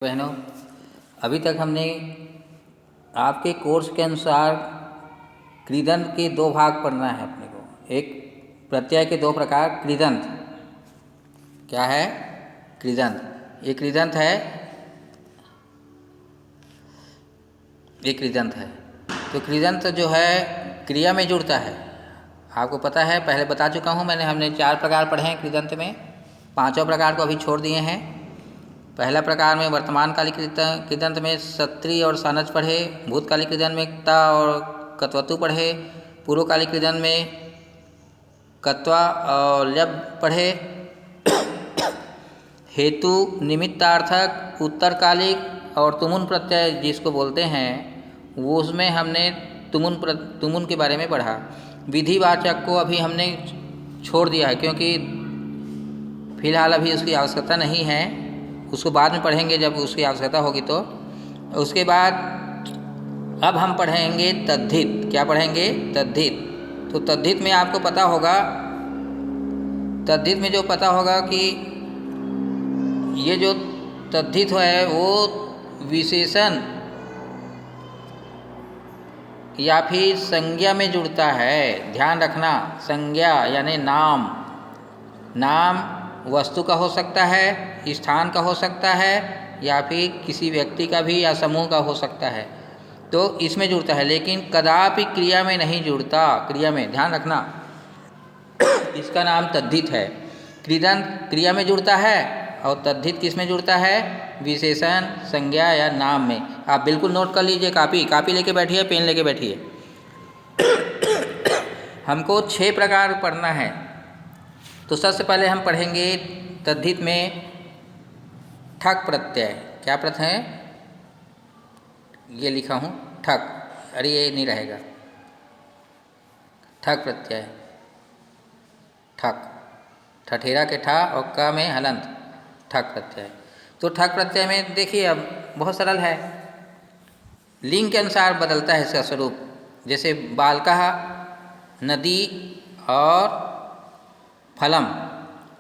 बहनों, अभी तक हमने आपके कोर्स के अनुसार कृदंत के दो भाग पढ़ना है अपने को। एक प्रत्यय के दो प्रकार, कृदंत क्या है? कृदंत। ये कृदंत है, ये कृदंत है। तो कृदंत जो है क्रिया में जुड़ता है। आपको पता है, पहले बता चुका हूँ मैंने। हमने 4 प्रकार पढ़े हैं कृदंत में, 5वां प्रकार को अभी छोड़ दिए हैं। पहला प्रकार में वर्तमानकालिक कृदंत में सत्री और सानच पढ़े, भूतकालिक कृदंत में क्ता और कत्वतु पढ़े, पूर्वकालिक कृदंत में कत्वा और ल्यब पढ़े, हेतु निमित्तार्थक उत्तरकालिक और तुमुन प्रत्यय जिसको बोलते हैं वो, उसमें हमने तुमुन के बारे में पढ़ा। विधिवाचक को अभी हमने छोड़ दिया है क्योंकि फिलहाल अभी उसकी आवश्यकता नहीं है, उसको बाद में पढ़ेंगे जब उसकी आवश्यकता होगी। तो उसके बाद अब हम पढ़ेंगे तद्धित। क्या पढ़ेंगे? तद्धित। तो तद्धित में आपको पता होगा, तद्धित में जो पता होगा कि ये जो तद्धित है वो विशेषण या फिर संज्ञा में जुड़ता है। ध्यान रखना, संज्ञा यानी नाम। नाम वस्तु का हो सकता है, स्थान का हो सकता है, या फिर किसी व्यक्ति का भी या समूह का हो सकता है। तो इसमें जुड़ता है, लेकिन कदापि क्रिया में नहीं जुड़ता। क्रिया में ध्यान रखना, इसका नाम तद्धित है। कृदंत क्रिया में जुड़ता है और तद्धित किस में जुड़ता है? विशेषण, संज्ञा या नाम में। आप बिल्कुल नोट कर लीजिए, कापी लेके बैठिए, पेन लेके बैठिए। हमको 6 प्रकार पढ़ना है। तो सबसे पहले हम पढ़ेंगे तद्धित में ठक प्रत्यय। क्या प्रत्यय है? ये लिखा हूँ ठक, अरे ये नहीं रहेगा। ठक प्रत्यय, ठक, ठठेरा के ठा और का में हलंत, ठक प्रत्यय। तो ठक प्रत्यय में देखिए, अब बहुत सरल है, लिंग के अनुसार बदलता है इसका स्वरूप। जैसे बालकः, नदी और फलम,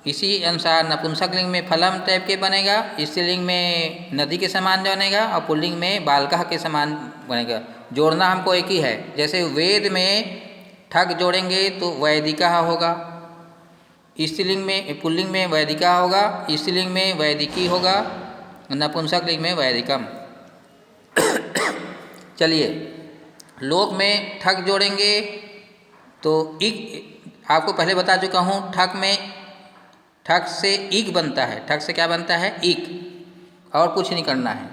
इसी अनुसार नपुंसक लिंग में फलम टाइप के बनेगा, स्त्रीलिंग में नदी के समान बनेगा और पुल्लिंग में बालकः के समान बनेगा। जोड़ना हमको एक ही है। जैसे वेद में ठग जोड़ेंगे तो वैदिकः होगा, स्त्रीलिंग में पुल्लिंग में वैदिका होगा, स्त्रीलिंग में वैदिकी होगा, नपुंसक लिंग में वैदिकम। चलिए, लोक में ठग जोड़ेंगे तो इक, आपको पहले बता चुका हूँ, ठग में ठग से इक बनता है। ठग से क्या बनता है? इक, और कुछ नहीं करना है,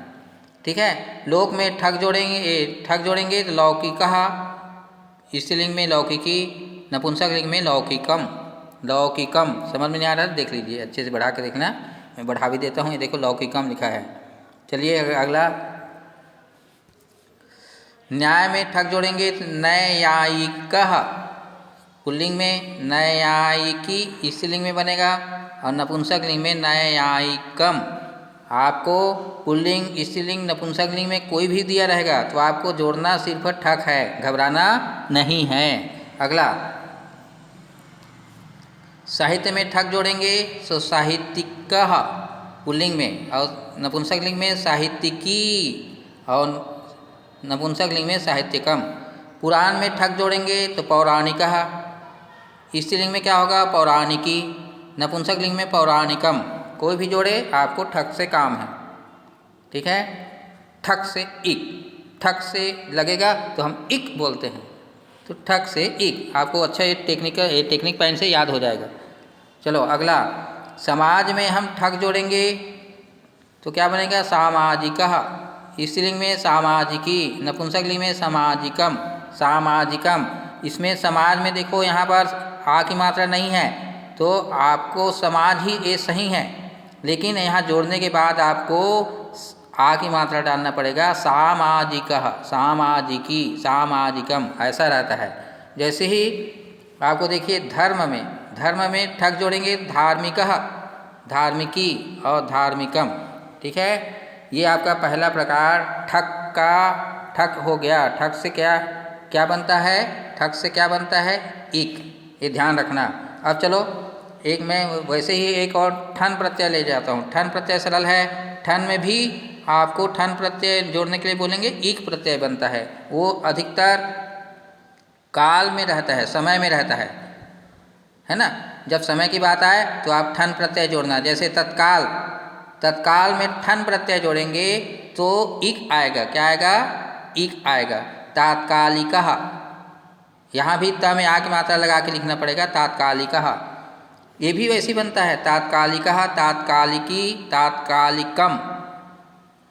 ठीक है। लोक में ठग जोड़ेंगे तो लौकिकः, स्त्रीलिंग में लौकिकी, नपुंसक लिंग में लौकिकम। लौकिकम समझ में नहीं आ रहा? देख लीजिए, अच्छे से बढ़ा के देखना, मैं बढ़ा भी देता हूँ। ये देखो लौकिकम लिखा है। चलिए अगला, न्याय में ठग जोड़ेंगे तो न्यायिकः, पुल्लिंग में न्यायिकी स्त्रीलिंग में बनेगा और नपुंसक लिंग में न्यायिकम। आपको पुल्लिंग, स्त्रीलिंग, नपुंसक लिंग में कोई भी दिया रहेगा तो आपको जोड़ना सिर्फ ठक है, घबराना नहीं है। अगला, साहित्य में ठग जोड़ेंगे तो साहित्यिकः पुल्लिंग में और नपुंसक लिंग में साहित्यिकी और नपुंसक लिंग में साहित्यिकम। पुराण में ठग जोड़ेंगे तो पौराणिकः, स्त्रीलिंग में क्या होगा? पौराणिकी, नपुंसक लिंग में पौराणिकम। कोई भी जोड़े, आपको ठग से काम है, ठीक है। ठग से इक, ठग से लगेगा तो हम इक बोलते हैं, तो ठग से इक। आपको अच्छा ये टेक्निक पॉइंट से याद हो जाएगा। चलो अगला, समाज में हम ठग जोड़ेंगे तो क्या बनेगा? सामाजिकः, स्त्रीलिंग में सामाजिकी, नपुंसक लिंग में सामाजिकम, सामाजिकम। इसमें समाज में देखो, यहाँ पर आ की मात्रा नहीं है तो आपको समाज ही ये सही है, लेकिन यहाँ जोड़ने के बाद आपको आ की मात्रा डालना पड़ेगा। सामाजिकः, सामाजिकी, सामाजिकम, ऐसा रहता है। जैसे ही आपको देखिए धर्म में ठग जोड़ेंगे धार्मिकः, धार्मिकी और धार्मिकम, ठीक है। ये आपका पहला प्रकार ठग का ठग हो गया। ठग से क्या बनता है? ठग से क्या बनता है? इक, ये ध्यान रखना। अब चलो एक मैं वैसे ही एक और ठन प्रत्यय ले जाता हूँ। ठन प्रत्यय सरल है। ठन में भी आपको ठन प्रत्यय जोड़ने के लिए बोलेंगे इक प्रत्यय बनता है, वो अधिकतर काल में रहता है, समय में रहता है ना। जब समय की बात आए तो आप ठन प्रत्यय जोड़ना, जैसे तत्काल, तत्काल में ठन प्रत्यय जोड़ेंगे तो इक आएगा, क्या आएगा, इक आएगा। तात्कालिकः, यहाँ भी त में आ की मात्रा लगा के लिखना पड़ेगा, तात्कालिकः। ये भी वैसी बनता है, तात्कालिकः, तात्कालिकी, तात्कालिकम।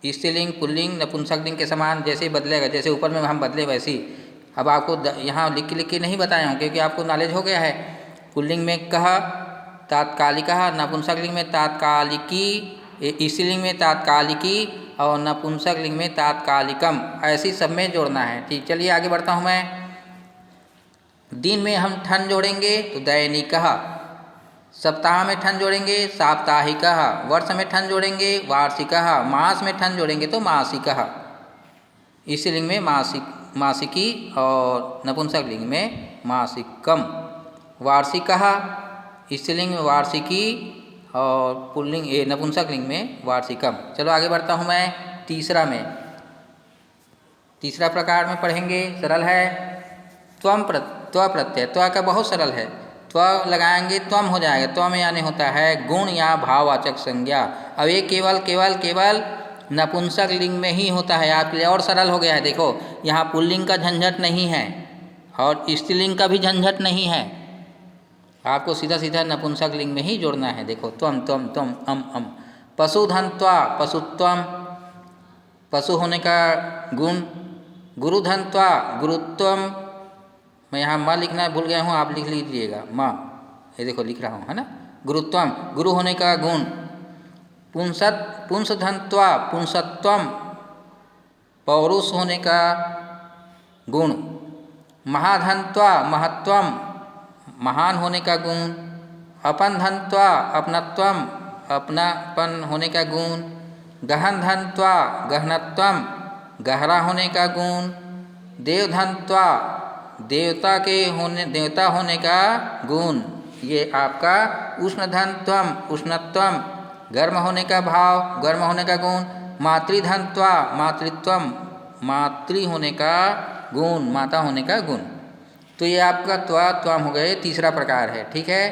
स्त्रीलिंग पुल्लिंग नपुंसकलिंग के समान जैसे बदलेगा, जैसे ऊपर में हम बदले वैसी। अब आपको यहाँ लिख के नहीं बताया हूँ क्योंकि आपको नॉलेज हो गया है। पुल्लिंग में कह तात्कालिकः, नपुंसकलिंग में तात्कालिकी, स्त्रीलिंग में तात्कालिकी और नपुंसकलिंग में तात्कालिकम, ऐसी सब में जोड़ना है। ठीक, चलिए आगे बढ़ता हूँ मैं। दिन में हम ठन जोड़ेंगे तो दैनिकः, सप्ताह में ठन जोड़ेंगे साप्ताहिकः, वर्ष में ठन जोड़ेंगे वार्षिकः, मास में ठन जोड़ेंगे तो मासिकः। स्त्रीलिंग में मासिक, मासिकी और नपुंसकलिंग में मासिकम। वार्षिकः स्त्रीलिंग में वार्षिकी और पुल्लिंग नपुंसकलिंग में वार्षिकम। चलो आगे बढ़ता हूँ मैं तीसरा में। तीसरा प्रकार में पढ़ेंगे, सरल है। त्व प्रत्यय, त्व का बहुत सरल है, त्व लगाएंगे त्वम हो जाएगा। त्व में यानी होता है गुण या भाववाचक संज्ञा। अब ये केवल नपुंसक लिंग में ही होता है, आपके लिए और सरल हो गया है। देखो यहाँ पुल्लिंग का झंझट नहीं है और स्त्रीलिंग का भी झंझट नहीं है, आपको सीधा सीधा नपुंसक लिंग में ही जोड़ना है। देखो त्वम त्वम त्वम अम। पशुधन त्वा, पशुत्वम, पशु होने का गुण। गुरुधन त्वा, गुरुत्वम। मैं यहाँ माँ लिखना भूल गया हूँ, आप लिख लीजिएगा माँ, ये देखो लिख रहा हूँ, है ना। गुरुत्वम, गुरु होने का गुण। पुंसधन त्वा, पुंसत्वम, पौरुष होने का गुण। महाधन त्वा, महत्वम, महान होने का गुण। अपन धन त्वा, अपनत्वम, अपनापन होने का गुण। गहन धन त्वा, गहनत्वम, गहरा होने का गुण। देवधन त्वा, देवता होने का गुण। ये आपका उष्णधन त्वम, उष्णत्वम, गर्म होने का भाव, गर्म होने का गुण। मातृधन त्वा, मातृत्वम, मातृ होने का गुण, माता होने का गुण। तो ये आपका त्वा त्वम हो गए, तीसरा प्रकार है। ठीक है।